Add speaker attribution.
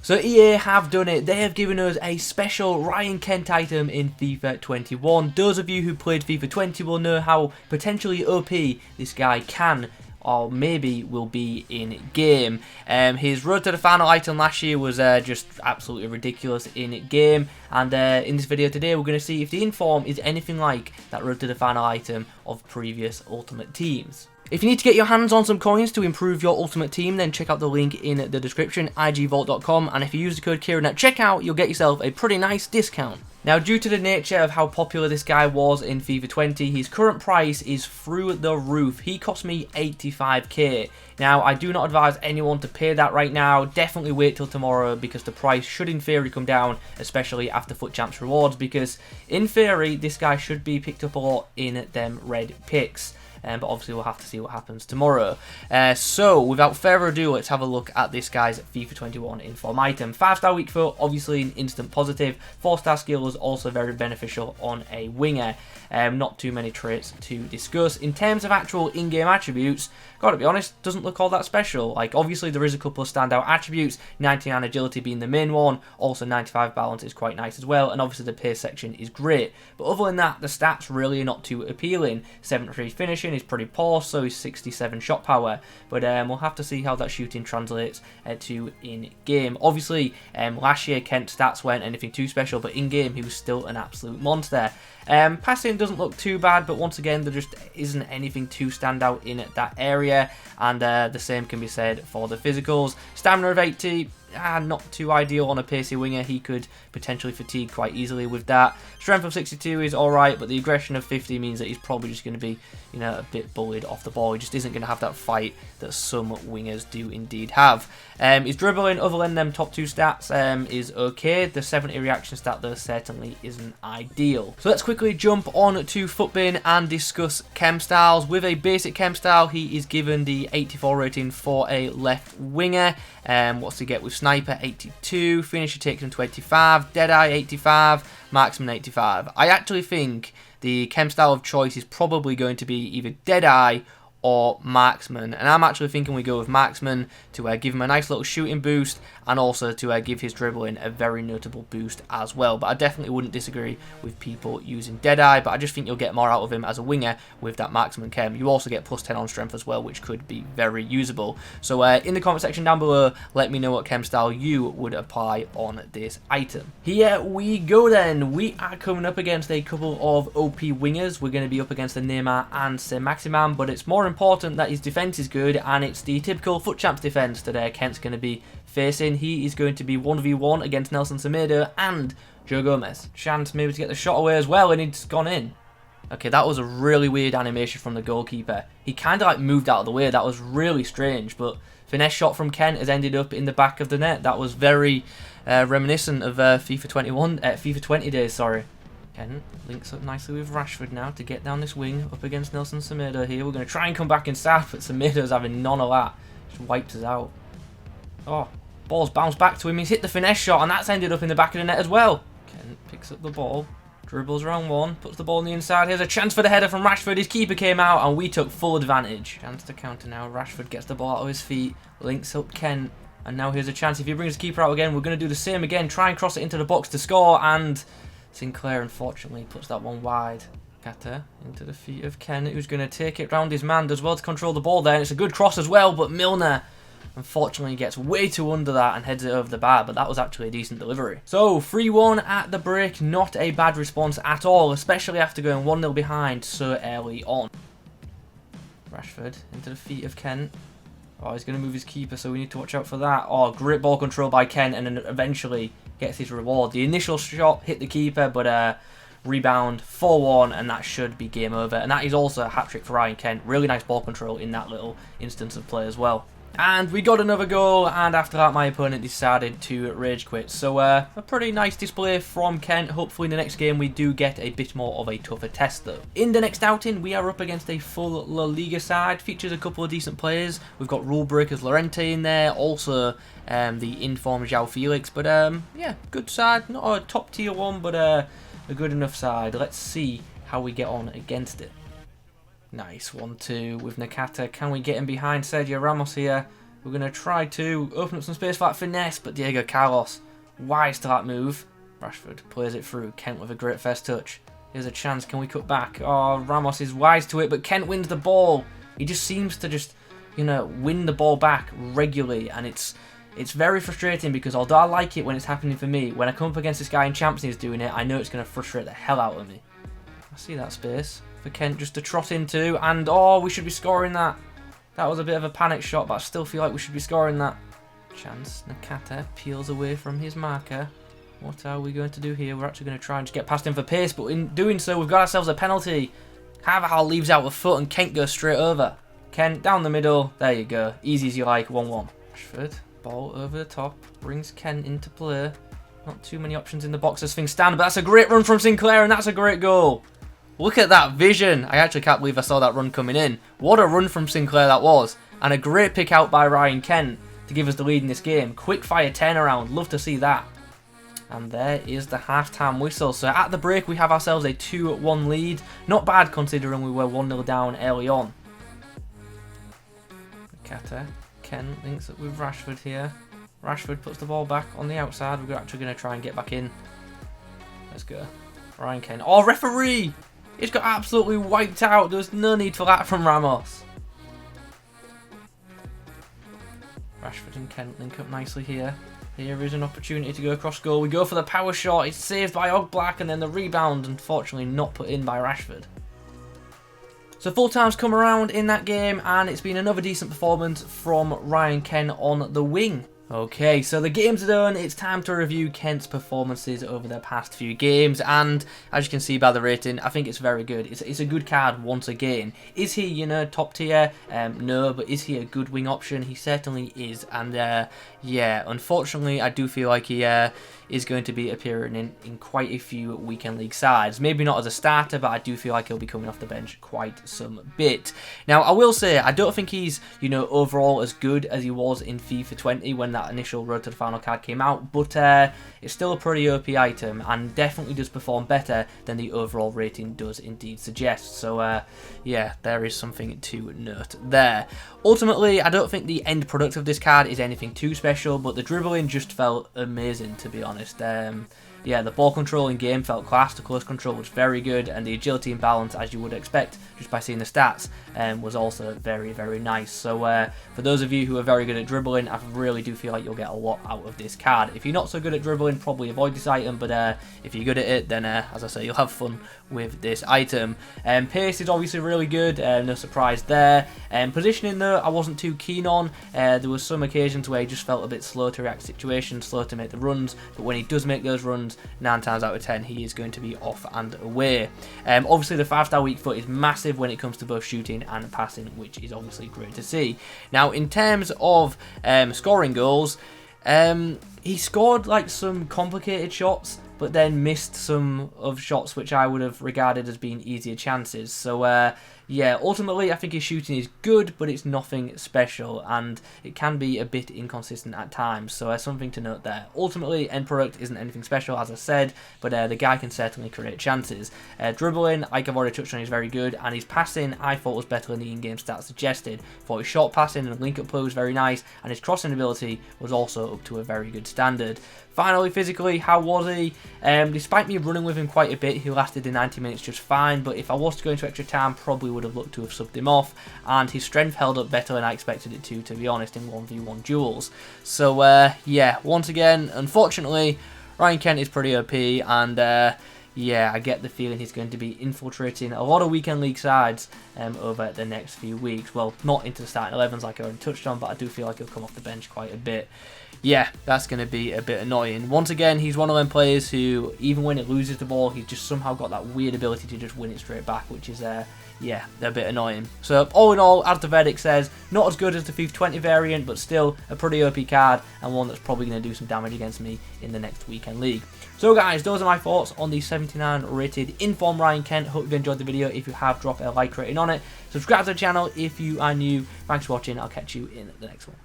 Speaker 1: So EA have done it. They have given us a special Ryan Kent item in FIFA 21. Those of you who played FIFA 20 will know how potentially OP this guy can or maybe will be in game. His road to the final item last year was just absolutely ridiculous in game, and in this video today we're going to see if the inform is anything like that road to the final item of previous Ultimate Teams. If you need to get your hands on some coins to improve your Ultimate Team, then check out the link in the description, igvault.com, and if you use the code Kieron at checkout, you'll get yourself a pretty nice discount. Now, due to the nature of how popular this guy was in FIFA 20, his current price is through the roof. He cost me 85k. Now, I do not advise anyone to pay that right now. Definitely wait till tomorrow, because the price should in theory come down, especially after FUT Champs rewards, because in theory, this guy should be picked up a lot in them red picks. But obviously we'll have to see what happens tomorrow. So without further ado, let's have a look at this guy's FIFA 21 inform item. 5-star weak foot, obviously an instant positive. 4-star skill is also very beneficial on a winger. Not too many traits to discuss. In terms of actual in-game attributes, gotta be honest, doesn't look all that special. Like, obviously there is a couple of standout attributes, 99 agility being the main one, also 95 balance is quite nice as well, and obviously the pace section is great. But other than that, the stats really are not too appealing. 73 finishing is pretty poor, so is 67 shot power, but we'll have to see how that shooting translates to in-game. Obviously, last year Kent's stats weren't anything too special, but in-game he was still an absolute monster. Passing doesn't look too bad, but once again there just isn't anything too standout in that area, and the same can be said for the physicals. Stamina of 80, not too ideal on a pacey winger. He could potentially fatigue quite easily with that. Strength of 62 is alright, but the aggression of 50 means that he's probably just going to be, you know, a bit bullied off the ball. He just isn't going to have that fight that some wingers do indeed have. His dribbling, other than them top two stats, is okay. The 70 reaction stat though certainly isn't ideal. So let's quickly jump on to FUTBin and discuss Kem Styles. With a basic Kem Style, he is given the 84 rating for a left winger. What's he get with Sniper? 82, Finisher takes him to 85, Deadeye 85, Marksman 85. I actually think the Kem Style of choice is probably going to be either Deadeye or Marksman, and I'm actually thinking we go with Marksman to give him a nice little shooting boost, and also to give his dribbling a very notable boost as well. But I definitely wouldn't disagree with people using Deadeye, but I just think you'll get more out of him as a winger with that Marksman Kem. You also get plus 10 on strength as well, which could be very usable. So in the comment section down below, let me know what Kem style you would apply on this item. Here we go then. We are coming up against a couple of OP wingers. We're going to be up against the Neymar and Saint-Maximin, but it's more important that his defense is good, and it's the typical FUT Champs defense that Kent's going to be facing. He is going to be 1v1 against Nelson Semedo and Joe Gomez. Chance maybe to get the shot away as well, and it's gone in. Okay, that was a really weird animation from the goalkeeper. He kind of like moved out of the way. That was really strange, but finesse shot from Kent has ended up in the back of the net. That was very reminiscent of FIFA 20 days, sorry. Kent links up nicely with Rashford now to get down this wing up against Nelson Semedo here. We're going to try and come back inside, but Semedo's having none of that. Just wiped us out. Oh, ball's bounced back to him. He's hit the finesse shot, and that's ended up in the back of the net as well. Kent picks up the ball, dribbles around one, puts the ball on the inside. Here's a chance for the header from Rashford. His keeper came out, and we took full advantage. Chance to counter now. Rashford gets the ball out of his feet, links up Kent, and now here's a chance. If he brings the keeper out again, we're going to do the same again. Try and cross it into the box to score, and Sinclair unfortunately puts that one wide. Gata into the feet of Ken, who's going to take it round his man, does well to control the ball there, and it's a good cross as well, but Milner unfortunately gets way too under that and heads it over the bar, but that was actually a decent delivery. So 3-1 at the break, not a bad response at all, especially after going 1-0 behind so early on. Rashford into the feet of Kent. Oh, he's going to move his keeper, so we need to watch out for that. Oh, great ball control by Kent, and then eventually gets his reward. The initial shot hit the keeper, but rebound 4-1, and that should be game over. And that is also a hat-trick for Ryan Kent. Really nice ball control in that little instance of play as well. And we got another goal, and after that my opponent decided to rage quit. So a pretty nice display from Kent. Hopefully in the next game we do get a bit more of a tougher test though. In the next outing we are up against a full La Liga side. Features a couple of decent players. We've got rule breakers Lorente in there, also the informed João Felix. But yeah, good side. Not a top tier one, but a good enough side. Let's see how we get on against it. Nice 1-2 with Nakata. Can we get him behind Sergio Ramos here? We're going to try to open up some space for that finesse, but Diego Carlos, wise to that move. Rashford plays it through. Kent with a great first touch. Here's a chance. Can we cut back? Oh, Ramos is wise to it, but Kent wins the ball. He just seems to just, you know, win the ball back regularly, and it's very frustrating because although I like it when it's happening for me, when I come up against this guy in Champions League doing it, I know it's going to frustrate the hell out of me. I see that space for Kent just to trot into, and oh, we should be scoring that. That was a bit of a panic shot, but I still feel like we should be scoring that. Chance. Nakata peels away from his marker. What are we going to do here? We're actually going to try and just get past him for pace, but in doing so, we've got ourselves a penalty. Carvajal leaves out the foot, and Kent goes straight over. Kent down the middle. There you go. Easy as you like. 1-1. Rashford. Ball over the top. Brings Kent into play. Not too many options in the box as things stand, but that's a great run from Sinclair, and that's a great goal. Look at that vision. I actually can't believe I saw that run coming in. What a run from Sinclair that was. And a great pick out by Ryan Kent to give us the lead in this game. Quick fire turnaround. Love to see that. And there is the half-time whistle. So at the break, we have ourselves a 2-1 lead. Not bad considering we were 1-0 down early on. Kata. Kent links up with Rashford here. Rashford puts the ball back on the outside. We're actually going to try and get back in. Let's go. Ryan Kent. Oh, referee! He's got absolutely wiped out. There's no need for that from Ramos. Rashford and Kent link up nicely here. Here is an opportunity to go across goal. We go for the power shot. It's saved by Ogblack, and then the rebound, unfortunately, not put in by Rashford. So full time's come around in that game, and it's been another decent performance from Ryan Kent on the wing. Okay, so the games are done. It's time to review Kent's performances over the past few games, and as you can see by the rating, I think it's very good. It's a good card once again. Is he, you know, top tier? No, but is he a good wing option? He certainly is, and yeah, unfortunately, I do feel like he is going to be appearing in quite a few weekend league sides. Maybe not as a starter, but I do feel like he'll be coming off the bench quite some bit. Now, I will say, I don't think he's, you know, overall as good as he was in FIFA 20 when that initial Road to the Final card came out, but it's still a pretty OP item and definitely does perform better than the overall rating does indeed suggest. So, yeah, there is something to note there. Ultimately, I don't think the end product of this card is anything too special, but the dribbling just felt amazing, to be honest. Yeah, the ball control in game felt class, the close control was very good, and the agility and balance, as you would expect just by seeing the stats, was also very, very nice. So for those of you who are very good at dribbling, I really do feel like you'll get a lot out of this card. If you're not so good at dribbling, probably avoid this item, but if you're good at it, then as I say, you'll have fun with this item. Pace is obviously really good, no surprise there. Positioning though, I wasn't too keen on. There was some occasions where he just felt a bit slow to react to situations, slow to make the runs, but when he does make those runs, 9 times out of 10 he is going to be off and away. Obviously the 5-star weak foot is massive when it comes to both shooting and passing, which is obviously great to see. Now in terms of scoring goals, he scored like some complicated shots, but then missed some of shots which I would have regarded as being easier chances. So yeah, ultimately I think his shooting is good, but it's nothing special, and it can be a bit inconsistent at times, so something to note there. Ultimately, end product isn't anything special, as I said, but the guy can certainly create chances. Dribbling, like I've already touched on, is very good, and his passing I thought was better than the in-game stats suggested. For his short passing and link-up play was very nice, and his crossing ability was also up to a very good standard. Finally, physically, how was he? Despite me running with him quite a bit, he lasted the 90 minutes just fine, but if I was to go into extra time, probably would have looked to have subbed him off, and his strength held up better than I expected it to be honest, in 1v1 duels. So, yeah, once again, unfortunately, Ryan Kent is pretty OP, and yeah, I get the feeling he's going to be infiltrating a lot of weekend league sides over the next few weeks. Well, not into the starting 11s like I already touched on, but I do feel like he'll come off the bench quite a bit. Yeah, that's going to be a bit annoying. Once again, he's one of them players who, even when it loses the ball, he's just somehow got that weird ability to just win it straight back, which is, yeah, a bit annoying. So, all in all, as the verdict says, not as good as the FIFA 20 variant, but still a pretty OP card, and one that's probably going to do some damage against me in the next weekend league. So guys, those are my thoughts on the 79 rated inform Ryan Kent. Hope you've enjoyed the video. If you have, drop a like rating on it. Subscribe to the channel if you are new. Thanks for watching. I'll catch you in the next one.